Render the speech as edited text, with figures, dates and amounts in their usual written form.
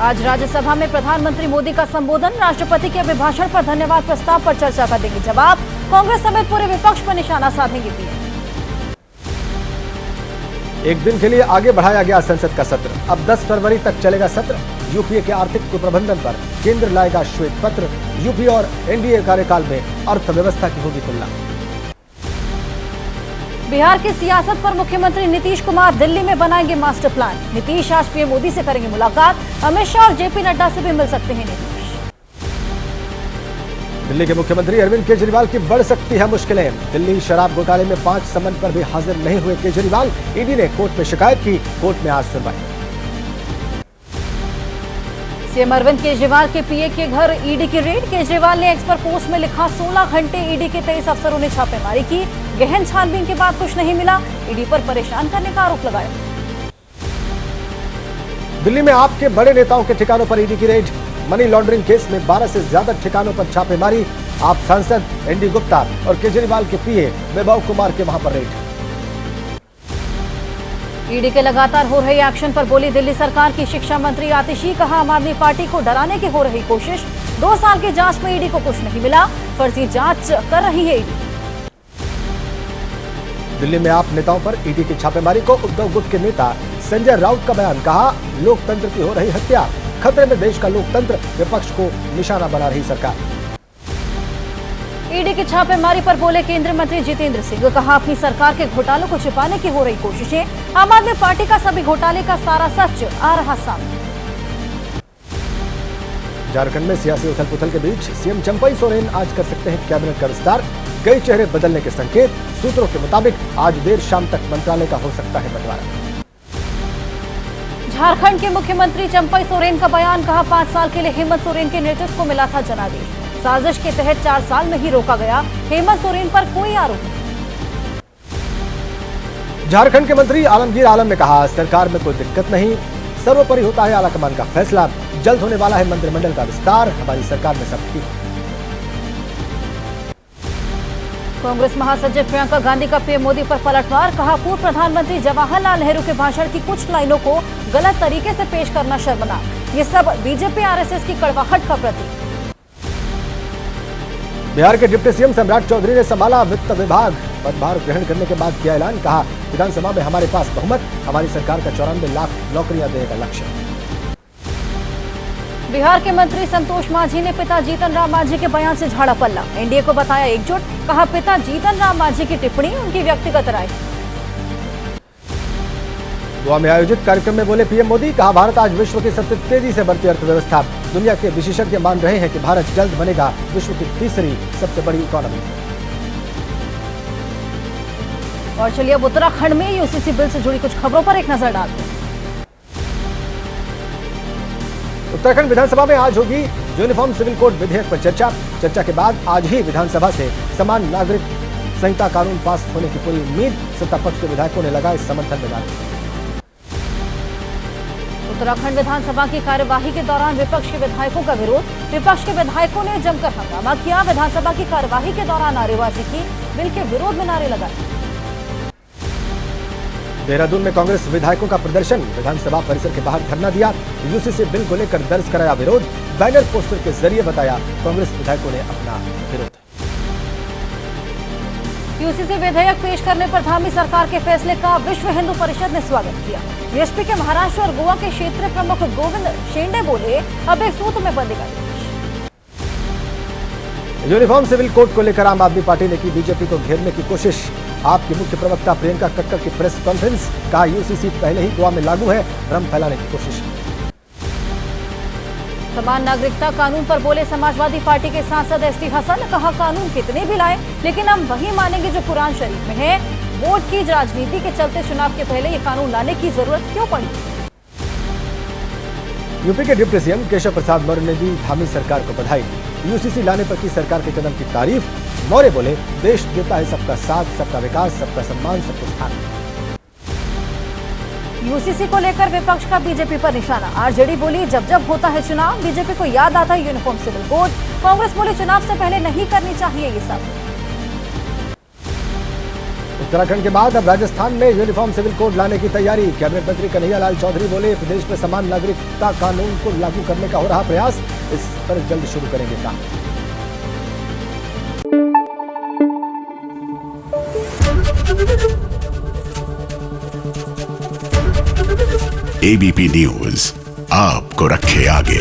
आज राज्यसभा में प्रधानमंत्री मोदी का संबोधन, राष्ट्रपति के अभिभाषण पर धन्यवाद प्रस्ताव पर चर्चा का देंगे जवाब। कांग्रेस समेत पूरे विपक्ष पर निशाना साधेंगे पीएम। एक दिन के लिए आगे बढ़ाया गया संसद का सत्र, अब 10 फरवरी तक चलेगा सत्र। यूपीए के आर्थिक कुप्रबंधन पर केंद्र लाएगा श्वेत पत्र। यूपीए और एनडीए कार्यकाल में अर्थव्यवस्था की होगी तुलना। बिहार की सियासत पर मुख्यमंत्री नीतीश कुमार दिल्ली में बनाएंगे मास्टर प्लान। नीतीश आज पीएम मोदी से करेंगे मुलाकात। अमित शाह और जेपी नड्डा से भी मिल सकते हैं नीतीश। दिल्ली के मुख्यमंत्री अरविंद केजरीवाल की बढ़ सकती है मुश्किलें। दिल्ली शराब घोटाले में 5 समन पर भी हाजिर नहीं हुए केजरीवाल। ईडी ने कोर्ट में शिकायत की, कोर्ट में आज सुनवाई। सीएम अरविंद केजरीवाल के पीए के घर ईडी की रेड। केजरीवाल ने एक्स पर पोस्ट में लिखा, 16 घंटे ईडी के 23 अफसरों ने छापेमारी की। गहन छानबीन के बाद कुछ नहीं मिला। ईडी पर परेशान करने का आरोप लगाया। दिल्ली में आपके बड़े नेताओं के ठिकानों पर ईडी की रेड। मनी लॉन्ड्रिंग केस में 12 से ज्यादा ठिकानों पर छापेमारी। आप सांसद एनडी गुप्ता और केजरीवाल के पीए वैभव कुमार के वहां पर रेड। ईडी के लगातार हो रहे एक्शन पर बोली दिल्ली सरकार की शिक्षा मंत्री आतिशी। कहा, आम आदमी पार्टी को डराने की हो रही कोशिश। 2 साल की जांच में ईडी को कुछ नहीं मिला। फर्जी जांच कर रही है ईडी। दिल्ली में आप नेताओं पर ईडी की छापेमारी को उद्धव गुट के नेता संजय राउत का बयान। कहा, लोकतंत्र की हो रही हत्या, खतरे में देश का लोकतंत्र, विपक्ष को निशाना बना रही सरकार। ईडी की छापेमारी पर बोले केंद्रीय मंत्री जितेंद्र सिंह। कहा, अपनी सरकार के घोटालों को छिपाने की हो रही कोशिशें। आम आदमी पार्टी का सभी घोटाले का सारा सच आ रहा सामने। झारखंड में सियासी उथल पुथल के बीच सीएम चंपई सोरेन आज कर सकते हैं कैबिनेट का विस्तार। कई चेहरे बदलने के संकेत। सूत्रों के मुताबिक आज देर शाम तक मंत्रालय का हो सकता है बंटवारा। झारखंड के मुख्यमंत्री चंपई सोरेन का बयान। कहा, 5 साल के लिए हेमंत सोरेन के नेतृत्व को मिला था जनादेश। साजिश के तहत 4 साल में ही रोका गया। हेमंत सोरेन पर कोई आरोप नहीं। झारखंड के मंत्री आलमगीर आलम ने कहा, सरकार में कोई दिक्कत नहीं, सर्वोपरि होता है आलाकमान का फैसला। जल्द होने वाला है मंत्रिमंडल का विस्तार। हमारी सरकार में सब ठीक। कांग्रेस महासचिव प्रियंका गांधी का पीएम मोदी पर पलटवार। कहा, पूर्व प्रधानमंत्री जवाहरलाल नेहरू के भाषण की कुछ लाइनों को गलत तरीके से पेश करना शर्मनाक। ये सब बीजेपी आरएसएस की कड़वाहट का प्रतीक। बिहार के डिप्टी सीएम सम्राट चौधरी ने संभाला वित्त विभाग। पदभार ग्रहण करने के बाद किया ऐलान। कहा, विधानसभा में हमारे पास बहुमत, हमारी सरकार का 94 लाख नौकरियां देने का लक्ष्य। बिहार के मंत्री संतोष मांझी ने पिता जीतन राम मांझी के बयान से झाड़ा पल्ला। एनडीए को बताया एकजुट। कहा, पिता जीतन राम मांझी की टिप्पणी उनकी व्यक्तिगत राय। गोवा में आयोजित कार्यक्रम में बोले पीएम मोदी। कहा, भारत आज विश्व की सबसे तेजी से बढ़ती अर्थव्यवस्था। दुनिया के विशेषज्ञ मान रहे हैं कि भारत जल्द बनेगा विश्व की तीसरी सबसे बड़ी इकोनॉमी। और चलिए अब उत्तराखंड में यूसीसी बिल से जुड़ी कुछ खबरों पर एक नजर डालते हैं। उत्तराखंड विधानसभा में आज होगी यूनिफॉर्म सिविल कोड विधेयक पर चर्चा। चर्चा के बाद आज ही विधानसभा से समान नागरिक संहिता कानून पास होने की पूरी उम्मीद। सत्ता पक्ष के विधायकों ने लगाए समर्थन में नारे। उत्तराखंड विधानसभा की कार्यवाही के दौरान विपक्ष के विधायकों का विरोध। विपक्ष के विधायकों ने जमकर हंगामा किया। विधानसभा की कार्यवाही के दौरान नारेबाजी की। बिल के विरोध में नारे लगाए। देहरादून में कांग्रेस विधायकों का प्रदर्शन। विधानसभा परिसर के बाहर धरना दिया। यूसीसी बिल को लेकर दर्ज कराया विरोध। बैनर पोस्टर के जरिए बताया कांग्रेस विधायकों ने अपना विरोध। यूसीसी विधेयक पेश करने पर धामी सरकार के फैसले का विश्व हिंदू परिषद ने स्वागत किया। बीएसपी के महाराष्ट्र और गोवा के क्षेत्रीय प्रमुख गोविंद शेंडे बोले, अब एक सूत्र में बंदेगा देश। यूनिफॉर्म सिविल कोड को लेकर आम आदमी पार्टी ने की बीजेपी को घेरने की कोशिश। आपकी मुख्य प्रवक्ता प्रियंका कक्कड़ की प्रेस कॉन्फ्रेंस। कहा, यूसीसी पहले ही गोवा में लागू है, भ्रम फैलाने की कोशिश। समान नागरिकता कानून पर बोले समाजवादी पार्टी के सांसद एसटी हसन। कहा, कानून कितने भी लाए लेकिन हम वही मानेंगे जो कुरान शरीफ में है। वोट की राजनीति के चलते चुनाव के पहले ये कानून लाने की जरूरत क्यों पड़ी। यूपी के डिप्टी सीएम केशव प्रसाद मौर्य ने दी धामी सरकार को बधाई। यूसीसी लाने पर की सरकार के कदम की तारीफ। मौर्य बोले, देश देता है सबका साथ, सबका विकास, सबका सम्मान, सबको स्थान। यूसीसी को लेकर विपक्ष का बीजेपी पर निशाना। आरजेडी बोली, जब जब होता है चुनाव बीजेपी को याद आता है यूनिफॉर्म सिविल कोड। कांग्रेस बोली, चुनाव से पहले नहीं करनी चाहिए ये सब। उत्तराखंड के बाद अब राजस्थान में यूनिफॉर्म सिविल कोड लाने की तैयारी। कैबिनेट मंत्री कन्हैयालाल चौधरी बोले, प्रदेश में समान नागरिकता कानून को लागू करने का हो रहा प्रयास, इस पर जल्द शुरू करेंगे काम। एबीपी न्यूज आपको रखे आगे।